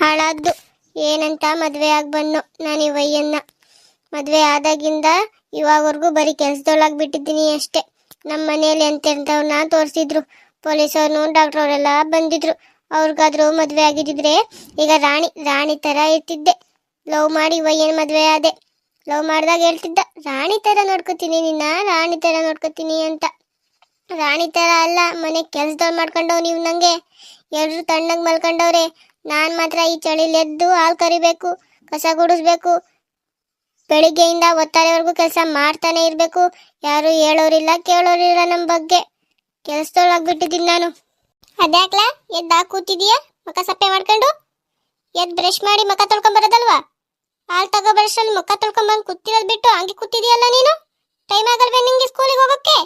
ಹಾಳಾದ್ದು ಏನಂತ ಮದುವೆ ಆಗಿ ಬಂದು ನಾನು ಈ ವಯ್ಯನ್ನ ಮದುವೆ ಆದಾಗಿಂದ ಇವಾಗವರೆಗೂ ಬರೀ ಕೆಲಸದೊಳಗೆ ಬಿಟ್ಟಿದ್ದೀನಿ ಅಷ್ಟೇ. ನಮ್ಮ ಮನೆಯಲ್ಲಿ ಎಂತೆಂಥವ್ರನ್ನ ತೋರಿಸಿದ್ರು, ಪೊಲೀಸವ್ರನ್ನು ಡಾಕ್ಟ್ರ್ ಅವರೆಲ್ಲ ಬಂದಿದ್ರು. ಅವ್ರಿಗಾದ್ರೂ ಮದುವೆ ಆಗಿದ್ದಿದ್ರೆ ಈಗ ರಾಣಿ ಥರ ಇರ್ತಿದ್ದೆ. ಲವ್ ಮಾಡಿ ವಯ್ಯನ ಮದುವೆ ಆದೆ. ಲವ್ ಮಾಡಿದಾಗ ಹೇಳ್ತಿದ್ದ, ರಾಣಿ ಥರ ನೋಡ್ಕೊತೀನಿ ನಿನ್ನ, ರಾಣಿ ಥರ ನೋಡ್ಕೊತೀನಿ ಅಂತ. ರಾಣಿ ಥರ ಅಲ್ಲ, ಮನೆ ಕೆಲಸದವ್ರು ಮಾಡ್ಕೊಂಡವ್ ನೀವು. ನನಗೆ ಎಲ್ಲರೂ ತಣ್ಣಗೆ ಮಲ್ಕೊಂಡವ್ರೆ, ನಾನು ಮಾತ್ರ ಈ ಚಳಿಲಿ ಎದ್ದು ಹಾಲು ಕರಿಬೇಕು, ಕಸ ಗುಡಿಸ್ಬೇಕು, ಬೆಳಿಗ್ಗೆಯಿಂದ ಒತ್ತಾರೆವರೆಗೂ ಕೆಲಸ ಮಾಡ್ತಾನೆ ಇರಬೇಕು. ಯಾರು ಹೇಳೋರಿಲ್ಲ ಕೇಳೋರಿಲ್ಲ ನಮ್ಮ ಬಗ್ಗೆ. ಕೆಲಸದೊಳಾಗ್ಬಿಟ್ಟಿದ್ದೀನಿ ನಾನು. ಅದ್ಯಾಕ್ಲ ಎದ್ದು ಕೂತಿದೀಯಾ ಮುಖ ಸಪ್ಪೆ ಮಾಡ್ಕೊಂಡು? ಎದ್ದು ಬ್ರಷ್ ಮಾಡಿ ಮುಖ ತೊಳ್ಕೊಂಬರೋದಲ್ವಾ? ಹಾಲು ತಗೋ ಬ್ರಷಲ್ಲಿ ಮುಖ ತೊಳ್ಕೊಂಬಂದು ಕೂತಿರೋದು ಬಿಟ್ಟು ಹಂಗೆ ಕೂತಿದೀಯಲ್ಲ ನೀನು. ಟೈಮ್ ಆಗಲ್ವೇ ನಿಂಗೆ ಸ್ಕೂಲಿಗೆ ಹೋಗೋಕ್ಕೆ?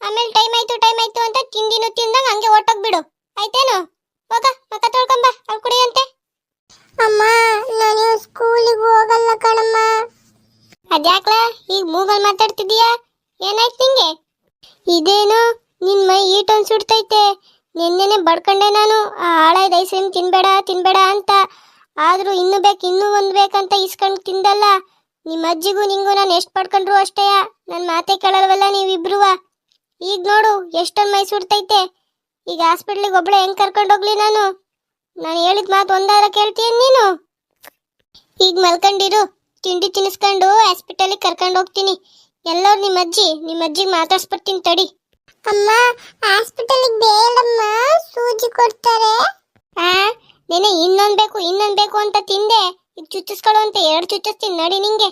ಆಮೇಲೆ ಟೈಮ್ ಆಯ್ತು ಅಂತ ತಿಂದಿನೂ ತಿಂದಂಗೆ ಹಂಗೆ ಹೊಟ್ಟೋಗ್ಬಿಡು, ಆಯ್ತೇನು? ಹೋಗ ಮುಖ ತೊಳ್ಕೊಂಬ, ಅಲ್ಲಿ ಕುಡಿಯಂತೆ. ಅಮ್ಮ ನಾನು ಸ್ಕೂಲಿಗೆ ಹೋಗಲ್ಲ ಕಣಮ್ಮ. ಅದ್ಯಾಕ್ಲ ಈಗ ಮೂಗಲ್ ಮಾತಾಡ್ತಿದೀಯಾ? ಏನಾಯ್ತು ನಿಂಗೆ? ಇದೇನು ನಿನ್ ಮೈ ಈಟೊಂದು ಸುಡ್ತೈತೆ. ನಿನ್ನೆನೆ ಬಡ್ಕೊಂಡೆ ನಾನು, ಆ ಹಾಳಾಯ್ದು ಐಸ್ ಕ್ರೀಮ್ ತಿನ್ಬೇಡ ಅಂತ. ಆದ್ರೂ ಇನ್ನೂ ಒಂದು ಬೇಕಂತ ಇಸ್ಕೊಂಡು ತಿಂದಲ್ಲ. ನಿಮ್ಮ ಅಜ್ಜಿಗೂ ನಿಂಗೂ ನಾನು ಎಷ್ಟು ಪಡ್ಕೊಂಡ್ರು ಅಷ್ಟೇ, ನನ್ನ ಮಾತೆ ಕೇಳಲ್ವಲ್ಲ ನೀವಿಬ್ರುವ. ಈಗ ನೋಡು ಎಷ್ಟೊಂದು ಮೈ ಸುಡ್ತೈತೆ. ಈಗ ಹಾಸ್ಪಿಟ್ಲಿಗೆ ಒಬ್ಳೆ ಹೆಂಗ್ ಕರ್ಕೊಂಡೋಗ್ಲಿ ನಾನು ಹೇಳಿದ ಮಾತು ಒಂದಾರ ಕೇಳ್ತೀಯ ನೀನು? ಈಗ ಮಲ್ಕೊಂಡಿರು, ತಿಂಡಿ ತಿನ್ನಿಸ್ಕೊಂಡು ಹಾಸ್ಪಿಟಲಿಗೆ ಕರ್ಕೊಂಡು ಹೋಗ್ತೀನಿ. ಎಲ್ಲರೂ ನಿಮ್ಮ ಅಜ್ಜಿಗೆ ಮಾತಾಡ್ಸ್ಬಿಡ್ತೀನಿ ತಡಿ. ಅಮ್ಮ ಹಾಸ್ಪಿಟಲಿಗೆ ಬೇಡಮ್ಮ, ಸೂಜಿ ಕೊಡ್ತಾರೆ. ನೆನೆ ಇನ್ನೊಂದು ಬೇಕು ಅಂತ ತಿಂದೆ, ಈಗ ಚುಚ್ಚಿಸ್ಕೊಳ್ಳು ಅಂತ 2 ಚುಚ್ಚಿಸ್ತೀನಿ ನಡಿ ನಿಂಗೆ.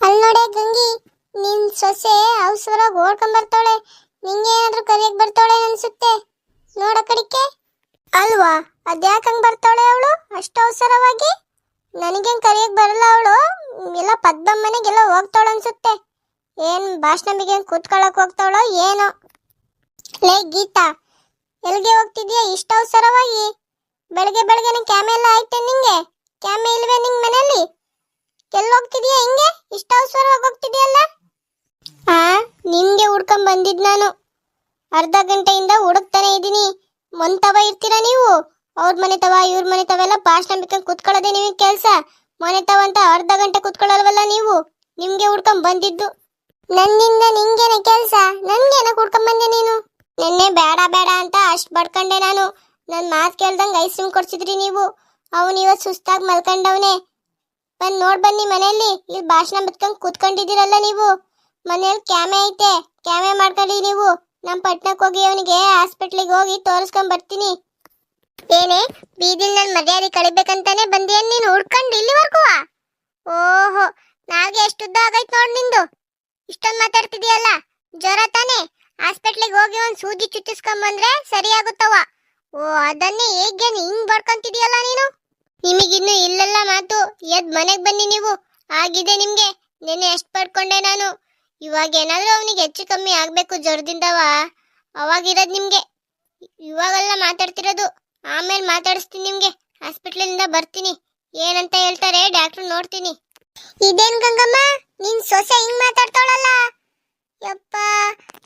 ಅಲ್ಲಿ ನೋಡೆ ಗಂಗಿ, ನಿನ್ ಸೊಸೆ ಅವಸರಾಗಿ ಓಡ್ಕೊಂಬರ್ತಾಳೆ. ನಿಂಗೆ ಏನಾದ್ರೂ ಕರಿಯಕ್ ಬರ್ತಾಳೆ ಅನ್ಸುತ್ತೆ, ನೋಡ ಕಡಿಕೆ. ಅಲ್ವಾ, ಅದ್ಯಾಕಂಗ್ ಬರ್ತಾಳೆ ಅವಳು ಅಷ್ಟು ಅವಸರವಾಗಿ? ನನಗೇನು ಕರಿಯಕ್ ಬರಲ್ಲ ಅವಳು. ಎಲ್ಲ ಪದ್ಮಮ್ಮನೆಗೆಲ್ಲ ಹೋಗ್ತಾಳ ಅನ್ಸುತ್ತೆ. ಏನ್ ಭಾಷಣಮಿಗೆ ಕೂತ್ಕೊಳ್ಳಕ್ ಹೋಗ್ತಾವಳೋ ಏನೋ. ಲೇ ಗೀತಾ, ಎಲ್ಗೆ ಹೋಗ್ತಿದ್ಯಾ ಇಷ್ಟ ಅವಸರವಾಗಿ? ಬೆಳಗ್ಗೆನೆ ಕ್ಯಾಮೆ ಎಲ್ಲ ಆಯ್ತೆ ನಿಂಗೆ? ಕ್ಯಾಮೆ ಇಲ್ವೇ ನಿಂಗ್ ಮನೇಲಿ? ಎಲ್ಲಿ ಹೋಗ್ತಿದ್ಯಾ ಹಿಂಗೆ ಇಷ್ಟ ಅವಸರವಾಗಿ ಹೋಗ್ತಿದ್ಯಲ್ಲ? ನಿಮ್ಗೆ ಹುಡ್ಕೊಂಡ್ ಬಂದಿದ್ ನಾನು. ಅರ್ಧ ಗಂಟೆಯಿಂದ ಹುಡುಕ್ತಾನೆ ಇದ್ದೀನಿ. ಮೊಂತವ ಇರ್ತೀರಾ ನೀವು? ಅವ್ರ ಮನೆ ತವ ಇವ್ರ ಮನೆ ತವೆಲ್ಲ ಭಾಷಣ ಬಿಕ್ಕಂಗ್ ಕುತ್ಕೊಳ್ಳೋದೇ ನಿಮಗೆ ಕೆಲಸ. ಮನೆ ತವ ಅಂತ ಅರ್ಧ ಗಂಟೆ ಕುತ್ಕೊಳ್ಳಲ್ವಲ್ಲ ನೀವು? ನಿಮ್ಗೆ ಹುಡ್ಕೊಂಡ್ ಬಂದಿದ್ದು. ನನ್ನಿಂದ ನಿಂಗೇನೆ ಕೆಲಸ? ನನ್ಗೇನ ಹುಡ್ಕೊಂಡ್ ಬಂದೆ ನೀನು? ನಿನ್ನೆ ಬೇಡ ಅಂತ ಅಷ್ಟ್ ಬಡ್ಕೊಂಡೆ ನಾನು. ನನ್ ಮಾತು ಕೇಳ್ದಂಗೆ ಐಸ್ ಕ್ರೀಮ್ ಕೊಡ್ಸಿದ್ರಿ ನೀವು. ಅವನು ಇವತ್ತು ಸುಸ್ತಾಗಿ ಮಲ್ಕೊಂಡವನೆ. ಬಂದು ನೋಡ್ಬನ್ನಿ ಮನೆಯಲ್ಲಿ, ಇಲ್ಲಿ ಭಾಷಣ ಬಿತ್ಕೊಂಡ್ ಕೂತ್ಕೊಂಡಿದ್ದೀರಲ್ಲ ನೀವು. ಮನೇಲಿ ಕ್ಯಾಮೆ ಐತೆ, ಕ್ಯಾಮೆ ಮಾಡ್ಕೊಳ್ಳಿ ನೀವು. ನಮ್ಮ ಪಟ್ನಕ್ಕೆ ಹೋಗಿ ಅವನಿಗೆ ಹಾಸ್ಪಿಟ್ಲಿಗೆ ಹೋಗಿ ತೋರಿಸ್ಕೊಂಡ್ ಬರ್ತೀನಿ. ಏನೇ ಬೀದಿಲ್ ನನ್ನ ಮರ್ಯಾದೆ ಕಳಿಬೇಕಂತಾನೆ ಬಂದಿಯನ್ ನೀನು ಹುಡ್ಕೊಂಡು ಇಲ್ಲಿವರೆಗೂ? ಓಹೋ, ನಾಲ್ಗೆ ಎಷ್ಟು ಉದ್ದ ಆಗೈತ್ ನೋಡ್ ನಿಂದು. ಇಷ್ಟೊಂದು ಮಾತಾಡ್ತಿದೀಯಲ್ಲ, ಜ್ವರ ತಾನೆ? ಹಾಸ್ಪಿಟ್ಲಿಗೆ ಹೋಗಿ ಒಂದು ಸೂಜಿ ಚುಚ್ಚಿಸ್ಕೊಂಬಂದ್ರೆ ಸರಿ ಆಗುತ್ತವ. ಓ, ಅದನ್ನೇ ಹೇಗೆ ಹಿಂಗ್ ಬಡ್ಕೊಂತಿದೀಯಲ್ಲ ನೀನು? ನಿಮಗಿನ್ನು ಇಲ್ಲೆಲ್ಲ ಮಾತು. ಎದ್ ಮನೆಗೆ ಬನ್ನಿ ನೀವು. ಆಗಿದೆ ನಿಮ್ಗೆ. ನೆನ್ನೆ ಎಷ್ಟು ಪಡ್ಕೊಂಡೆ ನಾನು. ಇವಾಗ ಏನಾದ್ರೂ ಅವನಿಗೆ ಹೆಚ್ಚು ಕಮ್ಮಿ ಆಗ್ಬೇಕು ಜ್ವರದಿಂದವ, ಅವಾಗಿರೋದು ನಿಮ್ಗೆ. ಇವಾಗೆಲ್ಲ ಮಾತಾಡ್ತಿರೋದು, ಆಮೇಲೆ ಮಾತಾಡಿಸ್ತೀನಿ ನಿಮ್ಗೆ. ಹಾಸ್ಪಿಟ್ಲಿಂದ ಬರ್ತೀನಿ, ಏನಂತ ಹೇಳ್ತಾರೆ ಡಾಕ್ಟ್ರು ನೋಡ್ತೀನಿ. ಇದೇನ್ ಗಂಗಮ್ಮ, ನಿನ್ ಸೊಸೆ ಹಿಂಗ್ ಮಾತಾಡ್ತಾಳಲ್ಲ? ಯಪ್ಪ,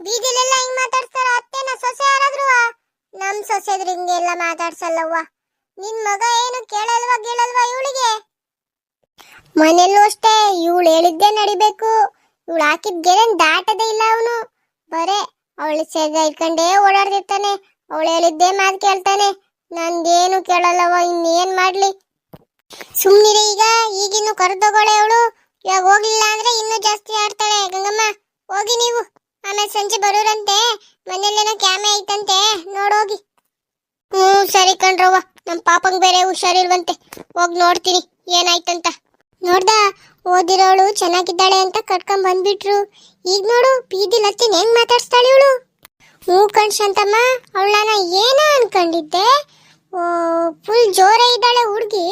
ಬೀದಿಲೆಲ್ಲ ಹಿಂಗ್ ಮಾತಾಡ್ತಾರ ಅತ್ತೆನ ಸೊಸೆ ಯಾರಾದ್ರೂ? ನಮ್ ಸೊಸೆದ್ರು ಹಿಂಗೆಲ್ಲ ಮಾತಾಡ್ಸಲ್ಲವ್ವ. ನಿನ್ ಮಗ ಏನು ಕೇಳಲ್ವಾ ಇವಳಿಗೆ? ಮನೆಯಲ್ಲೂ ಅಷ್ಟೇ, ಇವಳು ಹೇಳಿದ್ದೆ ನಡಿಬೇಕು. ಇವಳು ಹಾಕಿದ ಗೆರೆನ್ ದಾಟದೇ ಇಲ್ಲ ಅವನು. ಬರೇ ಅವಳು ಸೇಗ ಇಟ್ಕೊಂಡೇ ಓಡಾಡ್ತಿರ್ತಾನೆ. ಅವಳು ಹೇಳಿದ್ದೆ ಮಾತು ಕೇಳ್ತಾನೆ, ನಂದೇನು ಕೇಳಲ್ಲವ. ಇನ್ನೇನ್ ಮಾಡ್ಲಿ? ಸುಮ್ನಿರಿ ಈಗಿನ್ನು ಕರೆದೋಗೋಳೆ ಅವಳು. ಇವಾಗ ಹೋಗ್ಲಿಲ್ಲ ಅಂದ್ರೆ ಇನ್ನೂ ಜಾಸ್ತಿ ಆಡ್ತಾಳೆ. ಗಂಗಮ್ಮ ಹೋಗಿ ನೀವು, ಆಮೇಲೆ ಸಂಜೆ ಬರೋರಂತೆ. ಮನೇಲೇನೋ ಕ್ಯಾಮೆ ಐತಂತೆ, ನೋಡೋಗಿ. ಸರಿ ಕಣ್ರವ್ವ, ನಮ್ಮ ಪಾಪಂಗ್ ಬೇರೆ ಹುಷಾರಿಲ್ವಂತೆ. ಹೋಗಿ ನೋಡ್ತೀನಿ ಏನಾಯ್ತಂತ. ನೋಡ್ದ, ಓದಿರೋಳು ಚೆನ್ನಾಗಿದ್ದಾಳೆ ಅಂತ ಕಟ್ಕೊಂಡ್ ಬಂದ್ಬಿಟ್ರು. ಈಗ ನೋಡು ಬೀದಿಲ್ ಹತ್ತಿನ ಹೆಂಗ್ ಮಾತಾಡ್ಸ್ತಾಳೆ ಇವಳು. ಕಣ್ಶಂತಮ್ಮ, ಅವಳನ್ನ ಏನ ಅನ್ಕೊಂಡಿದ್ದೆ. ಓ, ಫುಲ್ ಜೋರ ಇದ್ದಾಳೆ ಹುಡ್ಗಿ.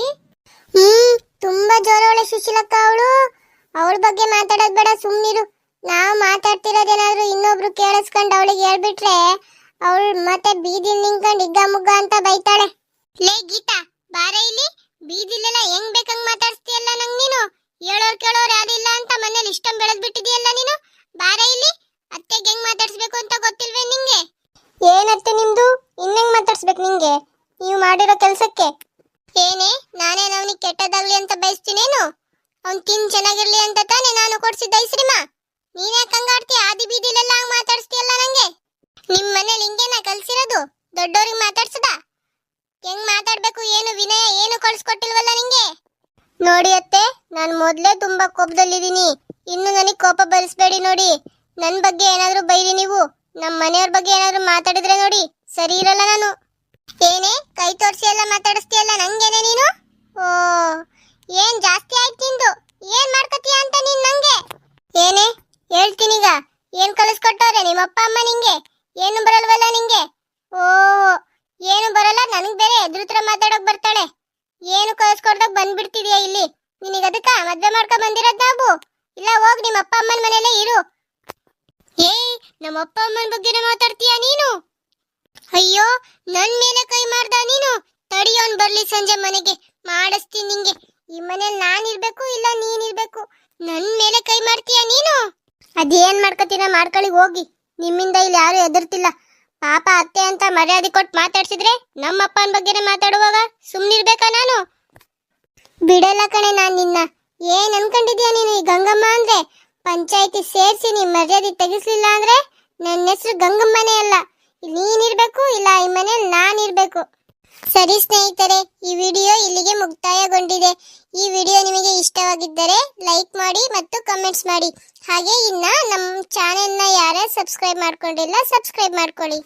ತುಂಬಾ ಜೋರವಳೆ ಸುಶೀಲಕ್ಕ ಅವಳು. ಅವಳ ಬಗ್ಗೆ ಮಾತಾಡೋದ್ ಬೇಡ, ಸುಮ್ನಿರು. ನಾವು ಮಾತಾಡ್ತಿರೋದೇನಾದ್ರು ಇನ್ನೊಬ್ರು ಕೇಳಿಸ್ಕೊಂಡು ಅವಳಿಗೆ ಹೇಳ್ಬಿಟ್ರೆ ಅವಳು ಮತ್ತೆ ಬೀದಿಲ್ ನಿಂತ್ಕೊಂಡು ಇಗ್ಗ ಮುಗ್ಗ ಅಂತ ಬೈತಾಳೆ. ಲೇ ಗೀತಾ, ಬಾರ ಇಲ್ಲಿ. ಬೀದಿಲೆಲ್ಲ ಹೆಂಗ್ ಬೇಕಂಗ್ ಮಾತಾಡ್ಸ್ತೀಯಲ್ಲ ನಂಗ್ ನೀನು. ಹೇಳೋರ್ ಕೇಳೋರ್ ಯಾರಿಲ್ಲ ಅಂತ ಮನೇಲಿ ಇಷ್ಟೊಂದು ಬೆಳೆದ್ ಬಿಟ್ಟಿದೀಯಲ್ಲ ನೀನು. ಬಾರ ಇಲ್ಲಿ. ಅತ್ತೆಗೆ ಹೆಂಗ್ ಮಾತಾಡ್ಸ್ಬೇಕು ಅಂತ ಗೊತ್ತಿಲ್ವೇ ನಿಂಗೆ? ಏನತ್ತೆ ನಿಮ್ದು? ಇನ್ನೆಂಗ್ ಮಾತಾಡ್ಸ್ಬೇಕು ನಿಂಗೆ? ನೀವು ಮಾಡಿರೋ ಕೆಲ್ಸಕ್ಕೆ? ಏನೇ ನಾನೇನು ಅವನಿಗೆ ಕೆಟ್ಟದಾಗ್ಲಿ ಅಂತ ಬಯಸ್ತೀನೇನು? ಅವ್ನ್ ತಿನ್ ಚೆನ್ನಾಗಿರ್ಲಿ ಅಂತ ತಾನೇ ನಾನು ಕೊಡ್ಸಿದ್ದ ಐಸ್ರಿಮ. ನೀನ್ಯಾಕೆ ಹಂಗಾಡ್ತೀಯ? ಆದಿ ಬೀದಿಲೆಲ್ಲ ಹಂಗ್ ಮಾತಾಡ್ಸ್ತೀಯಲ್ಲ ನಂಗೆ. ನಿಮ್ ಮನೇಲಿ ಹಿಂಗೇನ ಕಲ್ಸಿರೋದು? ದೊಡ್ಡೋರಿಗೆ ಮಾತಾಡ್ಸದ? ಹೆಂಗ್ ಮಾತಾಡ್ಬೇಕು ಏನು ವಿನಯ ಏನು ಕಳ್ಸ್ಕೊಟ್ಟಿಲ್ವಲ್ಲ ನಿಂಗೆ? ನೋಡಿ ಅತ್ತೆ, ನಾನು ಮೊದ್ಲೇ ತುಂಬಾ ಕೋಪದಲ್ಲಿದ್ದೀನಿ. ಇನ್ನು ನನಗೆ ಕೋಪ ಬರಿಸ್ಬೇಡಿ ನೋಡಿ. ನನ್ ಬಗ್ಗೆ ಏನಾದ್ರೂ ಬೈರಿ ನೀವು. ನಮ್ಮ ಮನೆಯವ್ರ ಬಗ್ಗೆ ಏನಾದ್ರೂ ಮಾತಾಡಿದ್ರೆ ನೋಡಿ ಸರಿ ಇರಲ್ಲ ನಾನು. ಏನೇ ಕೈ ತೋರಿಸಿ ಎಲ್ಲ ಮಾತಾಡಿಸ್ತೀಯಲ್ಲ ನಂಗೇನೆ ನೀನು? ಓ ಏನ್ ಜಾಸ್ತಿ ಆಯ್ತು ನಿಂದು. ಏನ್ ಮಾಡ್ಕತೀಯ ಅಂತ ನೀನ್ ನಂಗೆ? ಏನೇ ಹೇಳ್ತೀನೀಗ. ಏನ್ ಕಲಿಸ್ಕೊಟ್ಟವ್ರೆ ನಿಮ್ಮ ಅಪ್ಪ ಅಮ್ಮ ನಿಂಗೆ? ಏನು ಬರಲ್ವಲ್ಲ ನಿಂಗೆ? ಓ ಏನು ಬರಲ್ಲ, ನನಗ್ ಬೇರೆ ಎದುರುತ್ರ ಮಾತಾಡೋಕ್ ಬರ್ತಾಳೆ. ಏನು ಕಲಿಸ್ಕೊಡ್ದಾಗ ಬಂದ್ಬಿಡ್ತಿದ್ಯಾ ಇಲ್ಲಿ. ನಿನಗೆ ಅದಕ್ಕ ಮದ್ವೆ ಮಾಡ್ಕೊ ಬಂದಿರೋದ್ ನಾವು? ಇಲ್ಲ ಹೋಗ್ ನಿಮ್ಮ ಅಪ್ಪ ಅಮ್ಮನ ಮನೇಲೇ ಇರು. ಏಯ್ ನಮ್ಮ ಅಪ್ಪ ಅಮ್ಮನ ಬಗ್ಗೆನೇ ಮಾತಾಡ್ತೀಯ ನೀನು? ಅಯ್ಯೋ ನನ್ ಮೇಲೆ ಕೈ ಮಾಡ್ದ ನೀನು? ತಡಿಯೋನ್ ಬರ್ಲಿ ಸಂಜೆ ಮನೆಗೆ ಮಾಡಿಸ್ತೀನಿ ನಿಂಗೆ. ಈ ಮನೇಲಿ ನಾನ್ ಇರ್ಬೇಕು ಇಲ್ಲ ನೀನ್ ಇರ್ಬೇಕು. ನನ್ ಮೇಲೆ ಕೈ ಮಾಡ್ತೀಯ ನೀನು? ಅದೇನ್ ಮಾಡ್ಕತೀನ ಮಾಡ್ಕೊಳ್ಳಿ ಹೋಗಿ. ನಿಮ್ಮಿಂದ ಇಲ್ಲಿ ಯಾರು ಎದುರ್ತಿಲ್ಲ. ಪಾಪ ಅತ್ತೆ ಅಂತ ಮರ್ಯಾದೆ ಕೊಟ್ಟು ಮಾತಾಡ್ಸಿದ್ರೆ ನಮ್ಮ ಅಪ್ಪನ ಬಗ್ಗೆನೇ ಮಾತಾಡುವಾಗ ಸುಮ್ನಿರ್ಬೇಕಾ ನಾನು? ಬಿಡಲ್ಲ ಕಣೆ ನಾನ್ ನಿನ್ನ. ಏನ್ ಅನ್ಕೊಂಡಿದ್ಯಾ ನೀನು ಈ ಗಂಗಮ್ಮ ಅಂದ್ರೆ? ಪಂಚಾಯತಿ ಸೇರ್ಸಿ ನೀ ಮರ್ಯಾದೆ ತೆಗಿಸ್ಲಿಲ್ಲ ಅಂದ್ರೆ ನನ್ನ ಹೆಸರು ಗಂಗಮ್ಮನೇ ಅಲ್ಲ. ನೀನಿರ್ಬೇಕು ಇಲ್ಲ ಈ ಮನೇಲಿ ನಾನಿರ್ಬೇಕು. ಸರಿ ಸ್ನೇಹಿತರೆ, ಈ ವಿಡಿಯೋ ಇಲ್ಲಿಗೆ ಮುಕ್ತಾಯಗೊಂಡಿದೆ. ಈ ವಿಡಿಯೋ ನಿಮಗೆ ಇಷ್ಟವಾಗಿದ್ದರೆ ಲೈಕ್ ಮಾಡಿ ಮತ್ತು ಕಮೆಂಟ್ಸ್ ಮಾಡಿ. ಹಾಗೆ ಇನ್ನ ನಮ್ಮ ಚಾನೆಲ್ನ ಯಾರೇ ಸಬ್ಸ್ಕ್ರೈಬ್ ಮಾಡ್ಕೊಂಡಿಲ್ಲ ಸಬ್ಸ್ಕ್ರೈಬ್ ಮಾಡ್ಕೊಳ್ಳಿ.